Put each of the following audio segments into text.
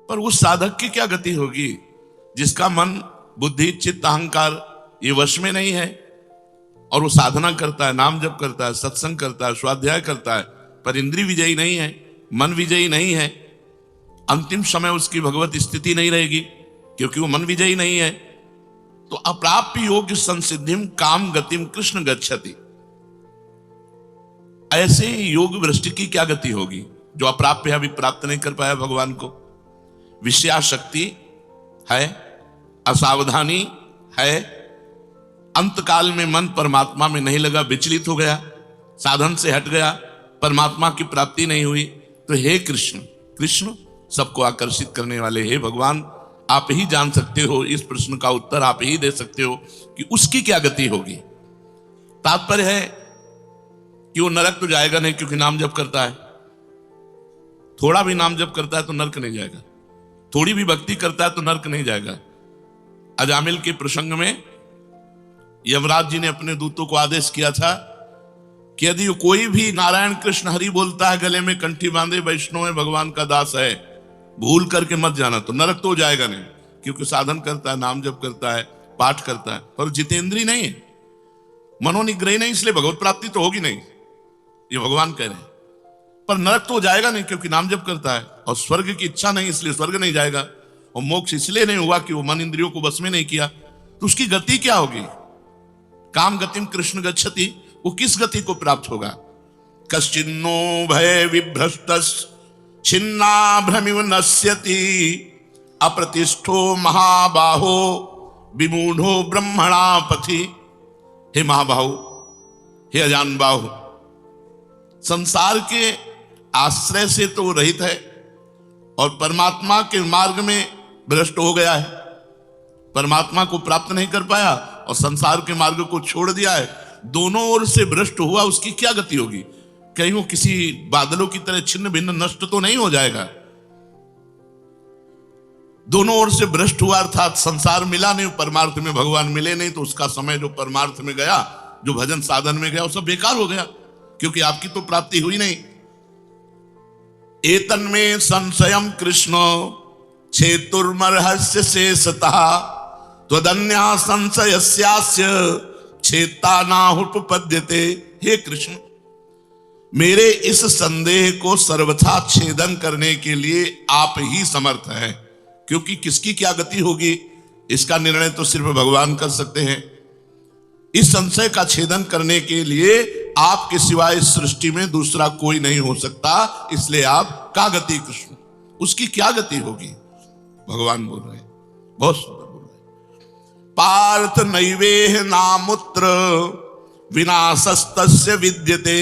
पर उस साधक की क्या गति होगी जिसका मन, बुद्धि, चित्त, अहंकार ये वश में नहीं है और वो साधना करता है, नाम जप करता है, सत्संग करता है, स्वाध्याय करता है, पर इंद्रिय विजयी नहीं है, मन विजयी नहीं है। अंतिम समय उसकी भगवत स्थिति नहीं रहेगी क्योंकि वो मन विजयी नहीं है। तो अप्राप्य योग्य संसिद्धिम काम गतिम कृष्ण गच्छति। ऐसे योग भ्रष्ट की क्या गति होगी जो अप्राप्य अभी प्राप्त नहीं कर पाया भगवान को। विषयाशक्ति है, असावधानी है, अंतकाल में मन परमात्मा में नहीं लगा, विचलित हो गया, साधन से हट गया, परमात्मा की प्राप्ति नहीं हुई। तो हे कृष्ण, कृष्ण सबको आकर्षित करने वाले, हे भगवान आप ही जान सकते हो, इस प्रश्न का उत्तर आप ही दे सकते हो कि उसकी क्या गति होगी। तात्पर्य है कि वो नरक तो जाएगा नहीं क्योंकि नाम जप करता है। थोड़ा भी नाम जप करता है तो नरक नहीं जाएगा, थोड़ी भी भक्ति करता है तो नरक नहीं जाएगा। अजामिल के प्रसंग में यमराज जी ने अपने दूतों को आदेश किया था कि यदि कोई भी नारायण कृष्ण हरि बोलता है, गले में कंठी बांधे, वैष्णव है, भगवान का दास है, भूल करके मत जाना, तो नरक तो जाएगा नहीं क्योंकि साधन करता है, नाम जप करता है, पाठ करता है, पर जितेंद्रीय नहीं है, मनोनिग्रही नहीं, इसलिए भगवत प्राप्ति तो होगी नहीं, ये भगवान कह रहे हैं। पर नरक तो जाएगा नहीं क्योंकि नाम जप करता है, और स्वर्ग की इच्छा नहीं इसलिए स्वर्ग नहीं जाएगा, और मोक्ष इसलिए नहीं हुआ कि वो मन इंद्रियों को बस में नहीं किया। तो उसकी गति क्या होगी। काम गतिम कृष्ण गच्छति, वो किस गति को प्राप्त होगा। कश्चिन्नो भय विभ्रष्टस् छिन्नाभ्रमिव नश्यति अप्रतिष्ठो महाबाहो विमूढ़ो ब्रह्मणा पथि। हे महाबाहु, हे अजान बाहु, संसार के आश्रय से तो रहित है और परमात्मा के मार्ग में भ्रष्ट हो गया है, परमात्मा को प्राप्त नहीं कर पाया और संसार के मार्ग को छोड़ दिया है, दोनों ओर से भ्रष्ट हुआ, उसकी क्या गति होगी। कहीं वो किसी बादलों की तरह छिन्न भिन्न नष्ट तो नहीं हो जाएगा। दोनों ओर से भ्रष्ट हुआ अर्थात संसार मिला नहीं, परमार्थ में भगवान मिले नहीं, तो उसका समय जो परमार्थ में गया, जो भजन साधन में गया, वो सब बेकार हो गया क्योंकि आपकी तो प्राप्ति हुई नहीं। एतन्मे संशयम कृष्ण छेतुर्मर्हस्य शेषतः त्वदन्या संशयस्यास्य छेता नाहुपपद्यते। हे कृष्ण, मेरे इस संदेह को सर्वथा छेदन करने के लिए आप ही समर्थ हैं, क्योंकि किसकी क्या गति होगी इसका निर्णय तो सिर्फ भगवान कर सकते हैं। इस संशय का छेदन करने के लिए आपके सिवाय इस सृष्टि में दूसरा कोई नहीं हो सकता, इसलिए आप का गति कृष्ण, उसकी क्या गति होगी। भगवान बोल रहे हैं, बहुत सुंदर बोल रहे हैं। पार्थ नैवेह नामुत्र विनाशस्तस्य विद्यते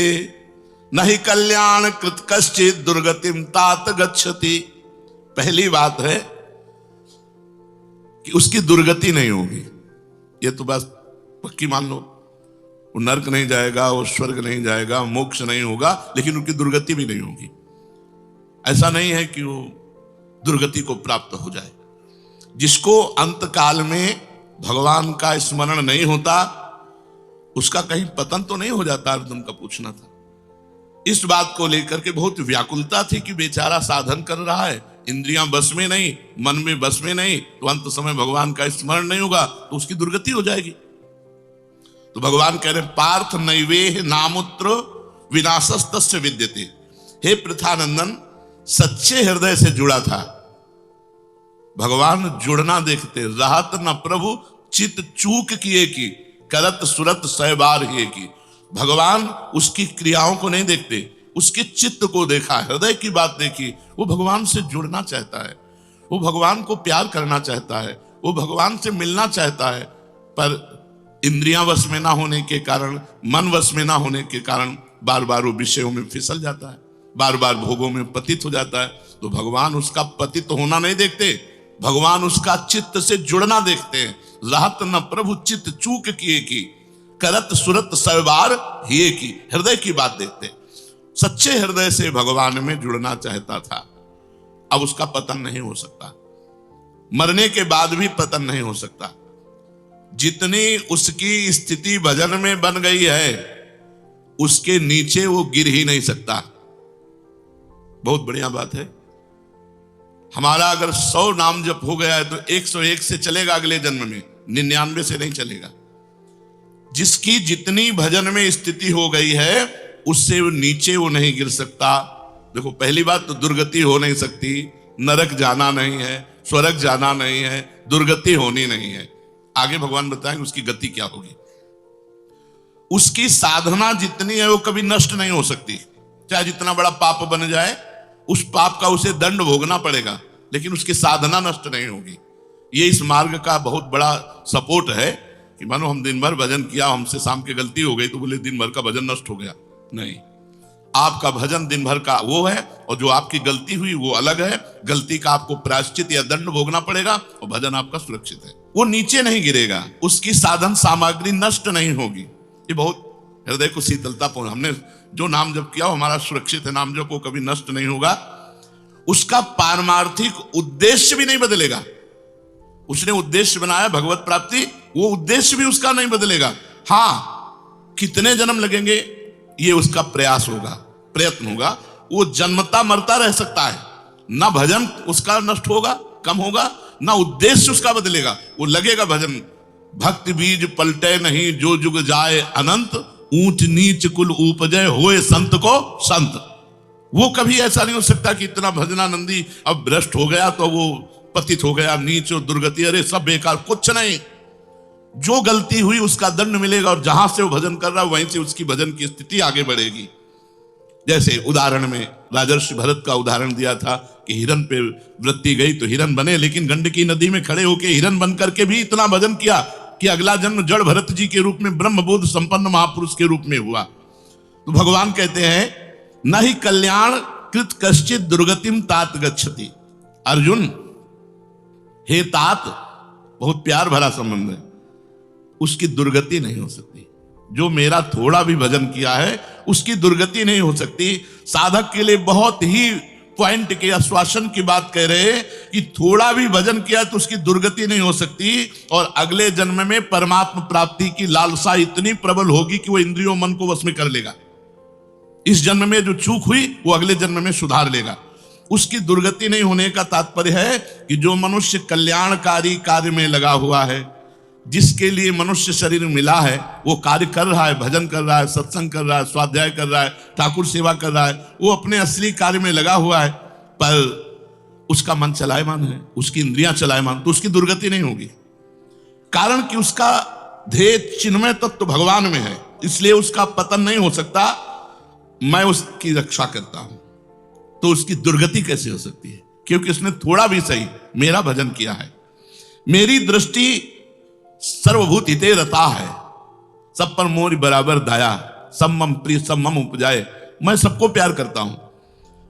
नहीं कल्याण कृत कश्चित दुर्गतिम तात गच्छति। पहली बात है कि उसकी दुर्गति नहीं होगी, ये तो बस पक्की मान लो, वो नरक नहीं जाएगा, वो स्वर्ग नहीं जाएगा, मोक्ष नहीं होगा, लेकिन उनकी दुर्गति भी नहीं होगी। ऐसा नहीं है कि वो दुर्गति को प्राप्त हो जाए। जिसको अंत काल में भगवान का स्मरण नहीं होता उसका कहीं पतन तो नहीं हो जाता, अर्जुन का पूछना था। इस बात को लेकर के बहुत व्याकुलता थी कि बेचारा साधन कर रहा है, इंद्रियां बस में नहीं, मन में बस में नहीं, तो अंत समय भगवान का स्मरण नहीं होगा तो उसकी दुर्गति हो जाएगी। तो भगवान कह रहे पार्थ नैवेह नामुत्र विनाशस्तस्य विद्यते। हे पृथानंदन, सच्चे हृदय से जुड़ा था, भगवान जुड़ना देखते, रहत न प्रभु चित चूक किए की करत सुरत सहबार ही की। भगवान उसकी क्रियाओं को नहीं देखते, उसके चित्त को देखा, हृदय की बात देखी। वो भगवान से जुड़ना चाहता है, वो भगवान को प्यार करना चाहता है, वो भगवान से मिलना चाहता है, पर इंद्रियां वश में ना होने के कारण, मन वश में ना होने के कारण बार बार वो विषयों में फिसल जाता है, बार बार भोगों में पतित हो जाता है। तो भगवान उसका पतित होना नहीं देखते, भगवान उसका चित्त से जुड़ना देखते हैं। रहत न प्रभु चित्त चूक किए की करत सुरत सहबार ही की। हृदय की बात देखते, सच्चे हृदय से भगवान में जुड़ना चाहता था। अब उसका पतन नहीं हो सकता, मरने के बाद भी पतन नहीं हो सकता। जितनी उसकी स्थिति भजन में बन गई है उसके नीचे वो गिर ही नहीं सकता। बहुत बढ़िया बात है। हमारा अगर 100 नाम जप हो गया है तो 101 से चलेगा अगले जन्म में, 99 से नहीं चलेगा। जिसकी जितनी भजन में स्थिति हो गई है उससे वो नीचे वो नहीं गिर सकता। देखो पहली बात तो दुर्गति हो नहीं सकती, नरक जाना नहीं है, स्वर्ग जाना नहीं है, दुर्गति होनी नहीं है। आगे भगवान बताएंगे उसकी गति क्या होगी। उसकी साधना जितनी है वो कभी नष्ट नहीं हो सकती। चाहे जितना बड़ा पाप बन जाए, उस पाप का उसे दंड भोगना पड़ेगा, लेकिन उसकी साधना नष्ट नहीं होगी। ये इस मार्ग का बहुत बड़ा सपोर्ट है कि मानो हम दिन भर भजन किया, हमसे शाम की गलती हो गई तो बोले दिन भर का भजन नष्ट हो गया। नहीं, आपका भजन दिन भर का वो है, और जो आपकी गलती हुई वो अलग है। गलती का आपको प्रायश्चित या दंड भोगना पड़ेगा, और भजन आपका सुरक्षित है, वो नीचे नहीं गिरेगा, उसकी साधन सामग्री नष्ट नहीं होगी। ये बहुत हृदय को शीतलता पहुंच। हमने जो नाम जप किया हमारा सुरक्षित है, नाम जप वो कभी नष्ट नहीं होगा। उसका पारमार्थिक उद्देश्य भी नहीं बदलेगा। उसने उद्देश्य बनाया भगवत प्राप्ति, वो उद्देश्य भी उसका नहीं बदलेगा। हाँ, कितने जन्म लगेंगे ये उसका प्रयास होगा, प्रयत्न होगा। वो जन्मता मरता रह सकता है, ना भजन उसका नष्ट होगा, कम होगा, ना उद्देश्य उसका बदलेगा, वो लगेगा भजन। भक्ति बीज पलटे नहीं, जो जुग जाए अनंत, ऊंच नीच कुल उपजय होए संत को संत। वो कभी ऐसा नहीं हो सकता कि इतना भजनानंदी अब भ्रष्ट हो गया तो वो पतित हो गया, नीच और दुर्गति, अरे सब बेकार, कुछ नहीं। जो गलती हुई उसका दंड मिलेगा, और जहां से वो भजन कर रहा है वहीं से उसकी भजन की स्थिति आगे बढ़ेगी। जैसे उदाहरण में राजर्षि भरत का उदाहरण दिया था कि हिरन पे वृत्ति गई तो हिरन बने, लेकिन गंडकी नदी में खड़े होकर हिरन बन करके भी इतना भजन किया कि अगला जन्म जड़ भरत जी के रूप में ब्रह्मबोध संपन्न महापुरुष के रूप में हुआ। तो भगवान कहते हैं न ही कल्याण कृत कश्चित दुर्गतिम तात गच्छति। अर्जुन, हे तात, बहुत प्यार भरा संबंध है, उसकी दुर्गति नहीं हो सकती। जो मेरा थोड़ा भी भजन किया है उसकी दुर्गति नहीं हो सकती। साधक के लिए बहुत ही पॉइंट के आश्वासन की बात कह रहे हैं कि थोड़ा भी भजन किया तो उसकी दुर्गति नहीं हो सकती, और अगले जन्म में परमात्मा प्राप्ति की लालसा इतनी प्रबल होगी कि वो इंद्रियों मन को वश में कर लेगा। इस जन्म में जो चूक हुई वो अगले जन्म में सुधार लेगा। उसकी दुर्गति नहीं होने का तात्पर्य है कि जो मनुष्य कल्याणकारी कार्य में लगा हुआ है, जिसके लिए मनुष्य शरीर मिला है, वो कार्य कर रहा है, भजन कर रहा है, सत्संग कर रहा है, स्वाध्याय कर रहा है, ठाकुर सेवा कर रहा है, वो अपने असली कार्य में लगा हुआ है, पर उसका मन चलायमान है, उसकी इंद्रियां चलायमान, तो उसकी दुर्गति नहीं होगी। कारण कि उसका ध्येय चिन्मय तत्व भगवान में है, इसलिए उसका पतन नहीं हो सकता। मैं उसकी रक्षा करता हूं, तो उसकी दुर्गति कैसे हो सकती है? क्योंकि उसने थोड़ा भी सही मेरा भजन किया है। मेरी दृष्टि सर्वभूत हिते रता है, सब पर मोरी बराबर दया, सब मम प्रिय सब मम उपजाए। मैं सबको प्यार करता हूं।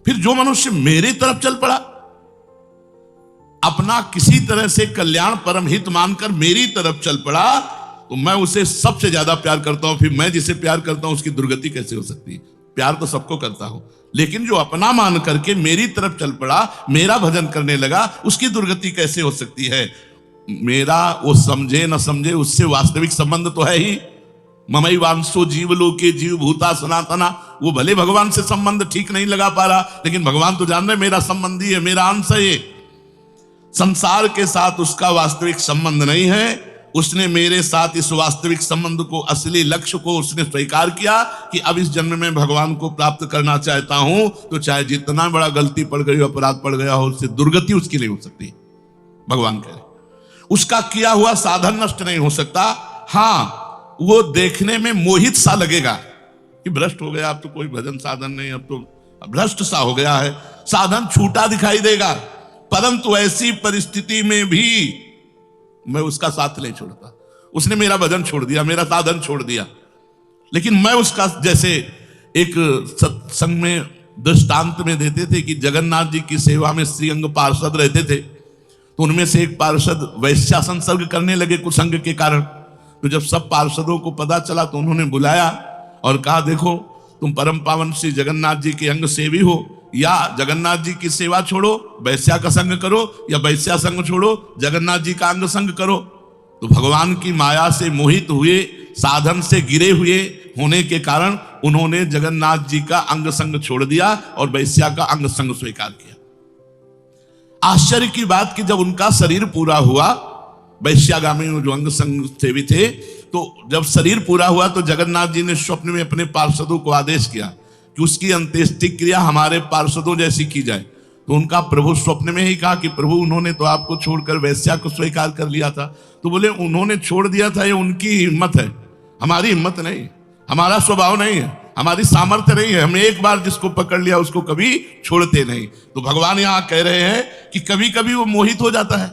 फिर जो मनुष्य मेरी तरफ चल पड़ा, अपना किसी तरह से कल्याण परम हित मानकर मेरी तरफ चल पड़ा, तो मैं उसे सबसे ज्यादा प्यार करता हूं। फिर मैं जिसे प्यार करता हूं उसकी दुर्गति कैसे हो सकती है? प्यार तो सबको करता हूं, लेकिन जो अपना मान करके मेरी तरफ चल पड़ा, मेरा भजन करने लगा, उसकी दुर्गति कैसे हो सकती है? मेरा वो समझे न समझे, उससे वास्तविक संबंध तो है ही। ममई वांसो जीव लोके जीव भूता सनातना। वो भले भगवान से संबंध ठीक नहीं लगा पा रहा, लेकिन भगवान तो जान रहे मेरा संबंधी है, मेरा अंश है। ये संसार के साथ उसका वास्तविक संबंध नहीं है। उसने मेरे साथ इस वास्तविक संबंध को, असली लक्ष्य को उसने स्वीकार किया कि अब इस जन्म में भगवान को प्राप्त करना चाहता हूं, तो चाहे जितना बड़ा गलती पड़ गई, अपराध पड़ गया हो, उससे दुर्गति उसकी नहीं हो सकती। भगवान कह रहे उसका किया हुआ साधन नष्ट नहीं हो सकता। हाँ, वो देखने में मोहित सा लगेगा कि भ्रष्ट हो गया, अब तो कोई भजन साधन नहीं, अब तो भ्रष्ट सा हो गया है, साधन छूटा दिखाई देगा। परंतु ऐसी परिस्थिति में भी मैं उसका साथ नहीं छोड़ता। उसने मेरा भजन छोड़ दिया, मेरा साधन छोड़ दिया, लेकिन मैं उसका, जैसे एक सत्संग में दृष्टांत में देते थे कि जगन्नाथ जी की सेवा में श्रीअंग पार्षद रहते थे, तो उनमें से एक पार्षद वैश्या संसर्ग करने लगे कुसंग के कारण। तो जब सब पार्षदों को पता चला तो उन्होंने बुलाया और कहा, देखो तुम परम पावन श्री जगन्नाथ जी के अंग सेवी हो, या जगन्नाथ जी की सेवा छोड़ो वैश्या का संग करो, या वैश्या संग छोड़ो जगन्नाथ जी का अंग संग करो। तो भगवान की माया से मोहित हुए, साधन से गिरे हुए होने के कारण उन्होंने जगन्नाथ जी का अंग संग छोड़ दिया और वैश्या का अंग संग स्वीकार किया। आश्चर्य की बात कि जब उनका शरीर पूरा हुआ, वैश्यागामी जो अंग संग सेवी थे, तो जब शरीर पूरा हुआ तो जगन्नाथ जी ने स्वप्न में अपने पार्षदों को आदेश किया कि उसकी अंत्येष्टि क्रिया हमारे पार्षदों जैसी की जाए। तो उनका प्रभु स्वप्न में ही कहा कि प्रभु उन्होंने तो आपको छोड़कर वैश्या को स्वीकार कर लिया था। तो बोले उन्होंने छोड़ दिया था, ये उनकी हिम्मत है, हमारी हिम्मत नहीं, हमारा स्वभाव नहीं है, हमारी सामर्थ्य नहीं है। हम एक बार जिसको पकड़ लिया उसको कभी छोड़ते नहीं। तो भगवान यहां कह रहे हैं कि कभी कभी वो मोहित हो जाता है,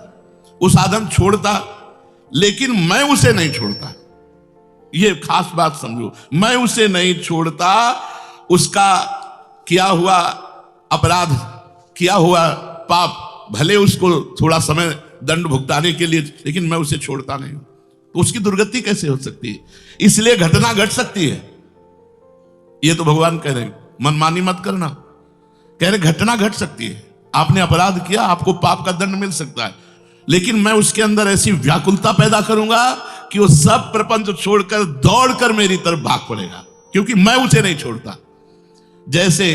वो साधन छोड़ता, लेकिन मैं उसे नहीं छोड़ता। ये खास बात समझो, मैं उसे नहीं छोड़ता। उसका किया हुआ अपराध, किया हुआ पाप, भले उसको थोड़ा समय दंड भुगताने के लिए, लेकिन मैं उसे छोड़ता नहीं। तो उसकी दुर्गति कैसे हो सकती है? इसलिए घटना घट सकती है। ये तो भगवान कह रहे हैं मनमानी मत करना, कह रहे घटना घट सकती है। आपने अपराध किया, आपको पाप का दंड मिल सकता है, लेकिन मैं उसके अंदर ऐसी व्याकुलता पैदा करूंगा कि वो सब प्रपंच छोड़कर दौड़कर मेरी तरफ भाग पड़ेगा, क्योंकि मैं उसे नहीं छोड़ता। जैसे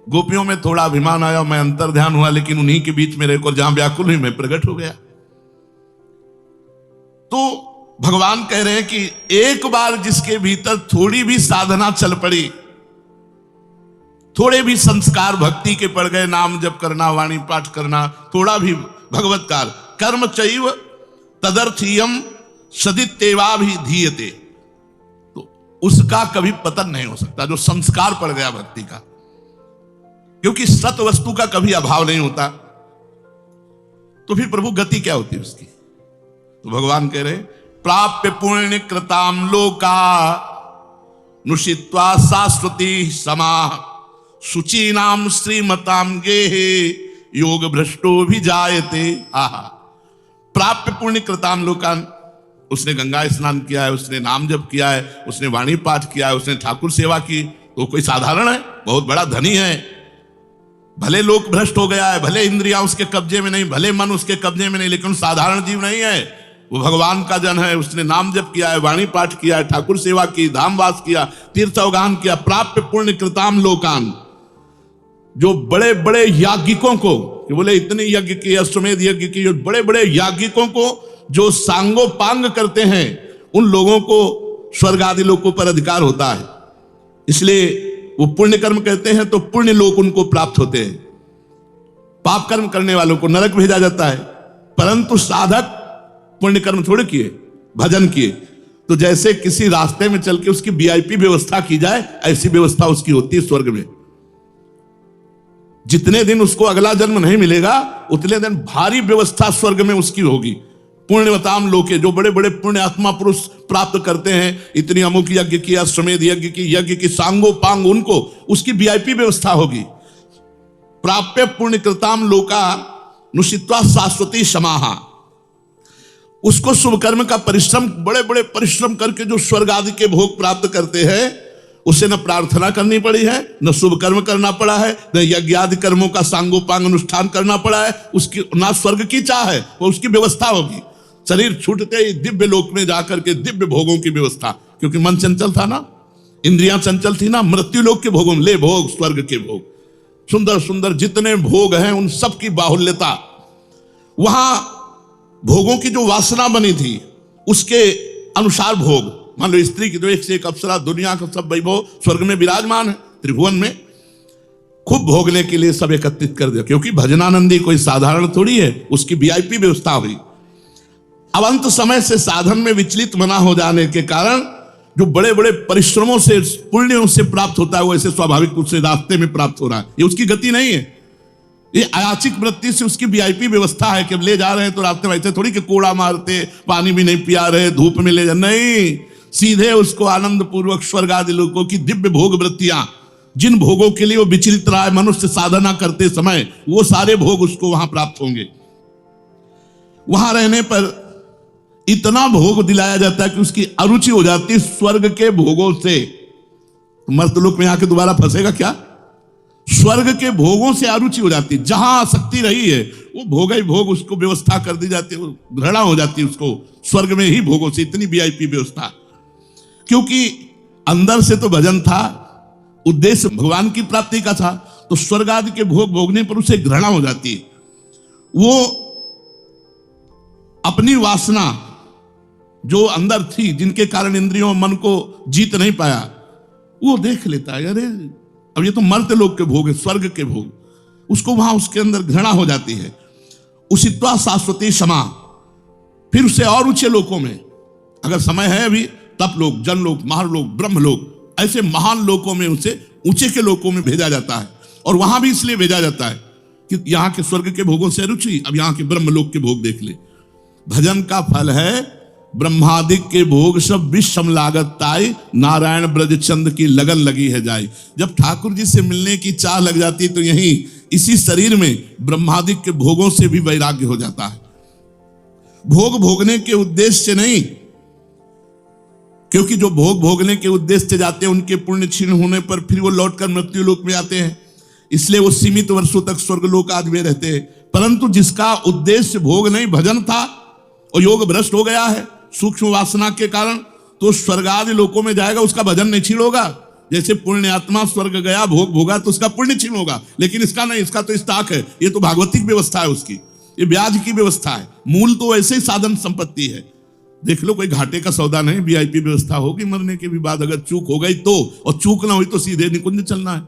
गोपियों में थोड़ा अभिमान आया, मैं अंतर ध्यान हुआ, लेकिन उन्हीं के बीच में रहकर जहां व्याकुल हुई मैं प्रकट हो गया। तो भगवान कह रहे हैं कि एक बार जिसके भीतर थोड़ी भी साधना चल पड़ी, थोड़े भी संस्कार भक्ति के पड़ गए, नाम जप करना, वाणी पाठ करना, थोड़ा भी भगवत्कार, कर्म चैव तदर्थीयम सदित्येवाभिधीयते, तो उसका कभी पतन नहीं हो सकता, जो संस्कार पड़ गया भक्ति का, क्योंकि सत वस्तु का कभी अभाव नहीं होता। तो फिर प्रभु गति क्या होती है उसकी? तो भगवान कह रहे प्राप्य पुण्य कृताम लोका नुषित्वा शाश्वती समा शुचि नाम श्रीमताम गेहे योग भ्रष्टो भी जायते। आहा, प्राप्य पुण्य कृताम लोकान, उसने गंगा स्नान किया है, उसने नाम जप किया है, उसने वाणी पाठ किया है, उसने ठाकुर सेवा की, तो कोई साधारण है? बहुत बड़ा धनी है। भले लोक भ्रष्ट हो गया है, भले इंद्रियां उसके कब्जे में नहीं, भले मन उसके कब्जे में नहीं, लेकिन साधारण जीव नहीं है, वो भगवान का जन है। उसने नाम जप किया है, वाणी पाठ किया है, ठाकुर सेवा की, धामवास किया, तीर्थ अवगान किया। प्राप्य पुण्य कृताम लोकान, जो बड़े बड़े याज्ञिकों को, बोले इतने यज्ञ किए, अश्वमेध यज्ञ किए, बड़े बड़े याज्ञिकों को जो सांगोपांग करते हैं, उन लोगों को स्वर्ग आदि लोकों पर अधिकार होता है। इसलिए वो पुण्य कर्म कहते हैं तो पुण्य लोक उनको प्राप्त होते हैं। पाप कर्म करने वालों को नरक भेजा जाता है। परंतु साधक पुण्य कर्म थोड़े किए, भजन किए, तो जैसे किसी रास्ते में चल के उसकी वीआईपी व्यवस्था की जाए, ऐसी व्यवस्था उसकी होती है स्वर्ग में। जितने दिन उसको अगला जन्म नहीं मिलेगा, उतने दिन भारी व्यवस्था स्वर्ग में उसकी होगी। पुण्यवताम लोके, जो बड़े बड़े पुण्य आत्मा पुरुष प्राप्त करते हैं, इतनी अमुक यज्ञ की, अश्वमेध यज्ञ की सांगोपांग, उनको उसकी वीआईपी व्यवस्था होगी। प्राप्य पुण्य कृताम लोका नुषित्वा शाश्वती समाहा, उसको शुभ कर्म का परिश्रम, बड़े बड़े परिश्रम करके जो स्वर्ग आदि के भोग प्राप्त करते हैं, उसे न प्रार्थना करनी पड़ी है, न शुभ कर्म करना पड़ा है, न यज्ञ आदि कर्मों का सांगोपांग अनुष्ठान करना पड़ा है, उसकी ना स्वर्ग की चाह है, वो उसकी व्यवस्था होगी। शरीर छूटते ही दिव्य लोक में जाकर के दिव्य भोगों की व्यवस्था, क्योंकि मन चंचल था ना, इंद्रियां चंचल थी ना, मृत्यु लोक के भोगों, ले भोग, स्वर्ग के भोग, सुंदर सुंदर जितने भोग हैं उन सब की बाहुल्यता, वहां भोगों की जो वासना बनी थी उसके अनुसार भोग। मान लो स्त्री की तो एक से एक अप्सरा, दुनिया का सब वैभव स्वर्ग में विराजमान है, त्रिभुवन में खूब भोगने के लिए सब एकत्रित कर दिया, क्योंकि भजनानंदी कोई साधारण थोड़ी है, उसकी वीआईपी व्यवस्था हुई। अब अंत समय से साधन में विचलित मना हो जाने के कारण जो बड़े बड़े परिश्रमों से, पुण्यों से प्राप्त होता है, वो ऐसे स्वाभाविक रूप से रास्ते में प्राप्त हो रहा है। ये उसकी गति नहीं है, ये अयाचिक वृत्ति से उसकी वीआईपी व्यवस्था है कि अब ले जा रहे हैं तो रास्ते में ऐसे थोड़ी कि कोड़ा मारते, पानी भी नहीं पिया रहे, धूप में ले जा, नहीं, सीधे उसको आनंद पूर्वक स्वर्ग आदि लोगों की दिव्य भोग वृत्तियां, जिन भोगों के लिए वो विचलित रहा है मनुष्य साधना करते समय, वो सारे भोग उसको वहां प्राप्त होंगे। वहां रहने पर इतना भोग दिलाया जाता है कि उसकी अरुचि हो जाती है स्वर्ग के भोगों से। मर्तलोक में आके दोबारा फंसेगा क्या? स्वर्ग के भोगों से अरुचि हो जाती है, जहां आसक्ति रही है वो भोग ही भोग, उसको व्यवस्था कर दी जाती है, घृणा हो जाती है उसको स्वर्ग में ही भोगों से, इतनी वीआईपी व्यवस्था। क्योंकि अंदर से तो भजन था, उद्देश्य भगवान की प्राप्ति का था, तो स्वर्ग आदि के भोग भोगने पर उसे घृणा हो जाती है। वो अपनी वासना जो अंदर थी, जिनके कारण इंद्रियों मन को जीत नहीं पाया, वो देख लेता है, अरे अब ये तो मर्त्य लोक के भोग है, स्वर्ग के भोग, उसको वहां उसके अंदर घृणा हो जाती है। उसित्वा शाश्वती क्षमा, फिर उसे और ऊंचे लोकों में, अगर समय है अभी, तप लोक, जन लोक, महालोक, ब्रह्म लोक, ऐसे महान लोकों में उसे ऊंचे के लोकों में भेजा जाता है। और वहां भी इसलिए भेजा जाता है कि यहां के स्वर्ग के भोगों से रुचि, अब यहां के ब्रह्म लोक के भोग देख ले। भजन का फल है ब्रह्मादिक के भोग सब विषम लागत ताई, नारायण ब्रज चंद की लगन लगी है जाई। जब ठाकुर जी से मिलने की चाह लग जाती तो यहीं इसी शरीर में ब्रह्मादिक के भोगों से भी वैराग्य हो जाता है। भोग भोगने के उद्देश्य से नहीं, क्योंकि जो भोग भोगने के उद्देश्य से जाते हैं उनके पुण्य क्षीण होने पर फिर वो लौटकर मृत्यु लोक में आते हैं, इसलिए वो सीमित वर्षों तक स्वर्ग लोक आदि में रहते हैं। परंतु जिसका उद्देश्य भोग नहीं भजन था और योग भ्रष्ट हो गया है सूक्ष्म वासना के कारण, तो स्वर्ग आदि लोकों में जाएगा, उसका भजन नहीं छीन होगा। जैसे पुण्य आत्मा स्वर्ग गया, भोग भोगा, तो उसका पुण्य छीन होगा, लेकिन इसका नहीं, इसका तो स्टॉक है, ये तो भागवतिक व्यवस्था है उसकी, ये ब्याज की व्यवस्था है। मूल तो ऐसे ही साधन संपत्ति है। देख लो, कोई घाटे का सौदा नहीं, वीआईपी व्यवस्था होगी। मरने के भी बाद अगर चूक हो गई तो, और चूक ना हुई तो सीधे निकुंज चलना है।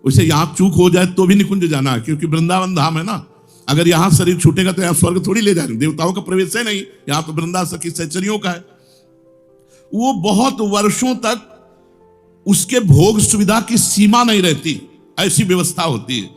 वैसे यहां चूक हो जाए तो भी निकुंज जाना है, क्योंकि वृंदावन धाम है ना। अगर यहां शरीर छूटेगा तो यहां स्वर्ग थोड़ी ले जाएंगे, देवताओं का प्रवेश है नहीं, यहां तो वृंदा सखी सहचरियों का है। वो बहुत वर्षों तक उसके भोग सुविधा की सीमा नहीं रहती, ऐसी व्यवस्था होती है।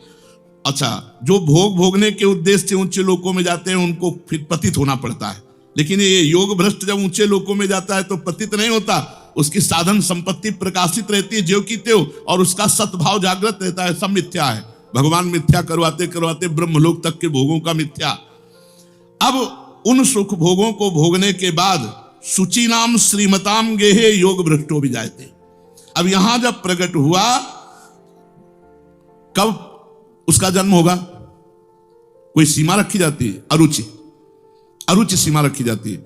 अच्छा, जो भोग भोगने के उद्देश्य से ऊंचे लोकों में जाते हैं उनको फिर पतित होना पड़ता है, लेकिन ये योग भ्रष्ट जब ऊंचे लोकों में जाता है तो पतित नहीं होता, उसकी साधन संपत्ति प्रकाशित रहती है ज्यों की त्यों, और उसका सद्भाव जागृत रहता है। सब मिथ्या है, भगवान मिथ्या करवाते करवाते ब्रह्मलोक तक के भोगों का मिथ्या। अब उन सुख भोगों को भोगने के बाद सुचि नाम श्रीमताम गेहे योग भ्रष्टो भी जाते। अब यहां जब प्रकट हुआ, कब उसका जन्म होगा? कोई सीमा रखी जाती है? अरुचि, अरुचि सीमा रखी जाती है।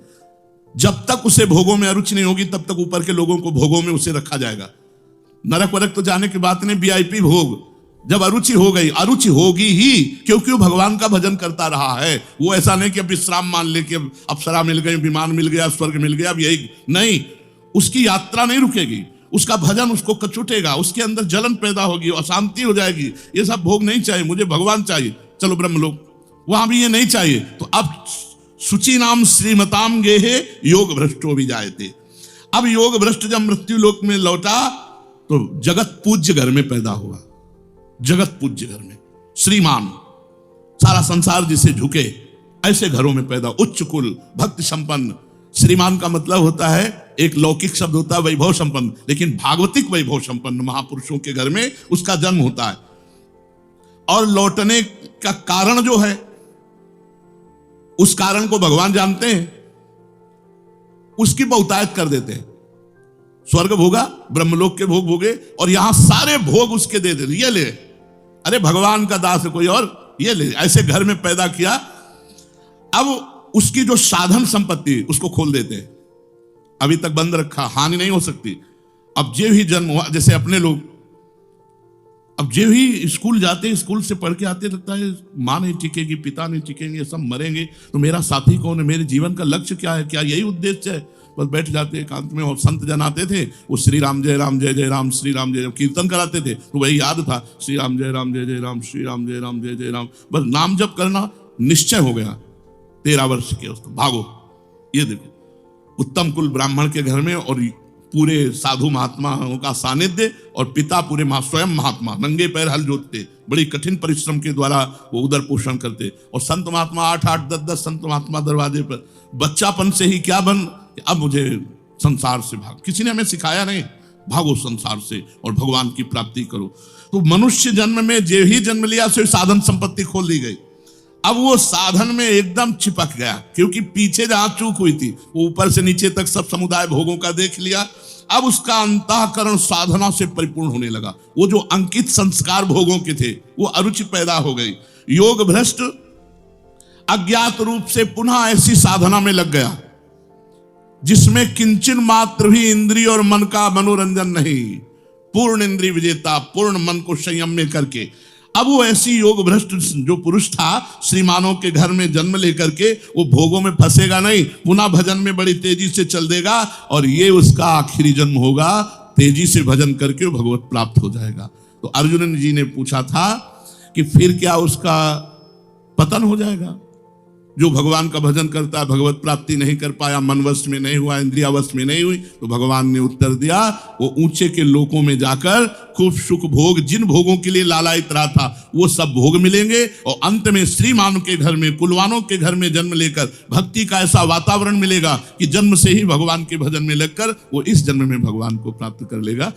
जब तक उसे भोगों में अरुचि नहीं होगी तब तक ऊपर के लोगों को भोगों में उसे रखा जाएगा। नरक वरक तो जाने की बात नहीं, वीआईपी भोग। जब अरुचि हो गई, अरुचि होगी ही, क्योंकि वो भगवान का भजन करता रहा है। वो ऐसा नहीं कि अब विश्राम मान ले कि अब अप्सरा मिल गई, विमान मिल गया, स्वर्ग मिल गया, अब यही नहीं। उसकी यात्रा नहीं रुकेगी, उसका भजन उसको कचुटेगा, उसके अंदर जलन पैदा होगी, अशांति हो जाएगी। ये सब भोग नहीं चाहिए, मुझे भगवान चाहिए, चलो ब्रह्मलोक। वहां भी ये नहीं चाहिए। तो अब सुचि नाम श्रीमताम गेहे योग भ्रष्टो भी जायते। अब योग भ्रष्ट जब मृत्यु लोक में लौटा तो जगत पूज्य घर में पैदा हुआ। जगत पूज्य घर में श्रीमान, सारा संसार जिसे झुके, ऐसे घरों में पैदा, उच्च कुल, भक्ति संपन्न। श्रीमान का मतलब होता है, एक लौकिक शब्द होता है वैभव संपन्न, लेकिन भागवतिक वैभव संपन्न महापुरुषों के घर में उसका जन्म होता है। और लौटने का कारण जो है, उस कारण को भगवान जानते हैं, उसकी बहुतायत कर देते हैं। स्वर्ग भोगा, ब्रह्मलोक के भोग भोगे, और यहां सारे भोग उसके दे दे, ये ले, अरे भगवान का दास है कोई और, ये ले, ऐसे घर में पैदा किया। अब उसकी जो साधन संपत्ति उसको खोल देते हैं, अभी तक बंद रखा, हानि नहीं हो सकती। अब जे भी जन्म हुआ, जैसे अपने लोग, अब जे भी स्कूल जाते हैं, स्कूल से पढ़ के आते, लगता है माँ नहीं टिकेगी, पिता नहीं टिकेंगे, सब मरेंगे, तो मेरा साथी कौन है, मेरे जीवन का लक्ष्य क्या है, क्या यही उद्देश्य है? बस बैठ जाते एकांत में। और संत जन आते थे, वो श्री राम जय राम जय जय राम, श्री राम जय राम कीर्तन कराते थे, तो वही याद था, श्री राम जय राम जय जय राम, श्री राम जय राम जय जय राम। बस नाम जप करना निश्चय हो गया। 13 वर्ष के उसको भागो। ये देखो, उत्तम कुल ब्राह्मण के घर में, और पूरे साधु महात्माओं का सानिध्य, और पिता पूरे स्वयं महात्मा, नंगे पैर हल जोतते, बड़ी कठिन परिश्रम के द्वारा वो उदर पोषण करते। और संत महात्मा 8-8, 10-10 संत महात्मा दरवाजे पर। बच्चापन से ही क्या बन, अब मुझे संसार से भाग, किसी ने हमें सिखाया नहीं, भागो संसार से और भगवान की प्राप्ति करो। तो मनुष्य जन्म में जे ही जन्म लिया से साधन संपत्ति खोल दी गई। अब वो साधन में एकदम चिपक गया, क्योंकि पीछे जहां चूक हुई थी वो ऊपर से नीचे तक सब समुदाय भोगों का देख लिया। अब उसका अंतःकरण साधना से परिपूर्ण होने लगा। वो जो अंकित संस्कार भोगों के थे वो अरुचि पैदा हो गई। योग भ्रष्ट अज्ञात रूप से पुनः ऐसी साधना में लग गया जिसमें किंचन मात्र भी इंद्रिय और मन का मनोरंजन नहीं। पूर्ण इंद्रिय विजेता, पूर्ण मन को संयम में करके अब वो ऐसी योग भ्रष्ट जो पुरुष था, श्रीमानों के घर में जन्म लेकर के वो भोगों में फंसेगा नहीं, पुनः भजन में बड़ी तेजी से चल देगा और ये उसका आखिरी जन्म होगा। तेजी से भजन करके वो भगवत प्राप्त हो जाएगा। तो अर्जुन जी ने पूछा था कि फिर क्या उसका पतन हो जाएगा? जो भगवान का भजन करता है, भगवत प्राप्ति नहीं कर पाया, मन वश में नहीं हुआ, इंद्रिया वश में नहीं हुई, तो भगवान ने उत्तर दिया, वो ऊंचे के लोकों में जाकर खूब सुख भोग, जिन भोगों के लिए लालायित रहा था वो सब भोग मिलेंगे और अंत में श्रीमान के घर में, कुलवानों के घर में जन्म लेकर भक्ति का ऐसा वातावरण मिलेगा कि जन्म से ही भगवान के भजन में लगकर वो इस जन्म में भगवान को प्राप्त कर लेगा।